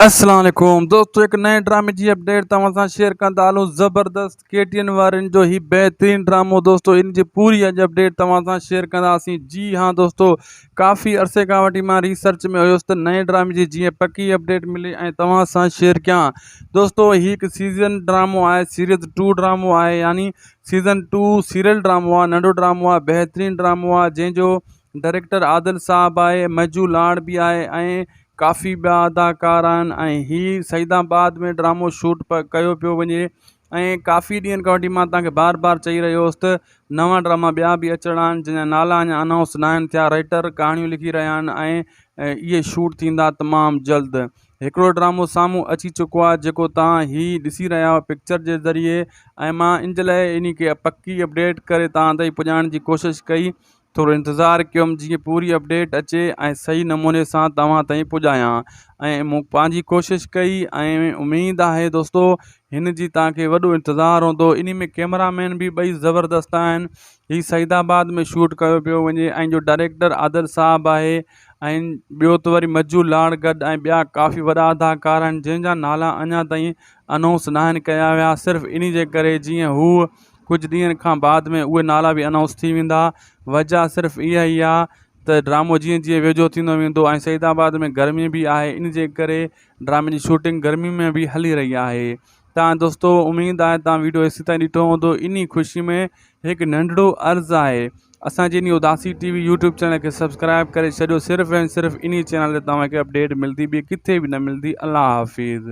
अस्सलाम वालेकुम दोस्तों, एक नए ड्रामे जी अपडेट तव्हां सां शेयर कंदा हलूं। ज़बरदस्त KTN वारनि जो ही बेहतरीन ड्रामो दोस्तों, इन जी पूरी अॼु अपडेट तव्हां सां शेयर कंदासीं। जी हाँ दोस्तों, काफ़ी अरसे खां वठी मां रिसर्च में हुयुसि त नए ड्रामे जी जीअं पकी अपडेट मिले ऐं तव्हां सां शेयर कयां। दोस्तों, ही हिकु सीज़न ड्रामो आहे, सीरीज़ 2 ड्रामो आहे, यानी सीज़न 2 सीरियल ड्रामो आहे, नंढो ड्रामो आहे, बेहतरीन ड्रामो आहे, जंहिंजो डायरेक्टर आदिल साहब आहे, मजू लाड़ भी आहे ऐं काफ़ी ॿिया अदाकार आहिनि। ऐं हीअ सईदाबाद में ड्रामो शूट कयो पियो वञे ऐं काफ़ी ॾींहंनि खां वठी मां तव्हांखे बार बार चई रहियो हुउसि त नवां ड्रामा ॿिया बि अचणा आहिनि, जंहिंजा नाला अञा अनाउंस न आहिनि थिया। राइटर कहाणियूं लिखी रहिया आहिनि ऐं इहे शूट थींदा तमामु जल्द। हिकिड़ो ड्रामो साम्हूं अची चुको आहे जेको तव्हां हीअ ॾिसी रहिया आहियो पिक्चर जे ज़रिए, ऐं मां इन जे लाइ इन खे पकी अपडेट करे तव्हां ताईं पुॼाइण जी कोशिशि कई। थोरो इंतज़ारु कयुमि जीअं पूरी अपडेट अचे ऐं सही नमूने सां तव्हां ताईं पुॼायां, ऐं मूं पंहिंजी कोशिशि कई ऐं उमेदु आहे दोस्तों हिन जी तव्हांखे वॾो इंतज़ारु हूंदो। इन में कैमरामैन बि ॿई ज़बरदस्त आहिनि। हीअ सईदाबाद में शूट कयो पियो वञे ऐं जो डायरेक्टर आदिल साहब आहे, ऐं ॿियो त वरी मजू लाड़ गॾु ऐं ॿिया काफ़ी वॾा अदाकार आहिनि जंहिंजा नाला अञा ताईं अनाउंस न आहिनि कया विया। सिर्फ़ु इन जे करे जीअं हू कुझु ॾींहंनि खां बाद में उहे नाला बि अनाउंस थी वेंदा। वजह सिर्फ़ु इहा ई आहे त ड्रामो जीअं जीअं वेझो थींदो वेंदो ऐं सईदाबाद में गर्मी बि आहे, इन जे करे ड्रामे जी शूटिंग गर्मी में बि हली रही आहे। तव्हां दोस्तों, उमेदु आहे तव्हां वीडियो हेसि ताईं ॾिठो हूंदो। इन ख़ुशी में हिकु नंढिड़ो अर्ज़ु आहे, असांजी इन उदासी TV यूट्यूब चैनल खे सब्सक्राइब करे छॾियो। सिर्फ़ु ऐं सिर्फ़ु इन चैनल ते तव्हांखे अपडेट मिलंदी, ॿी किथे बि न मिलंदी। अल्लाह हाफ़िज़।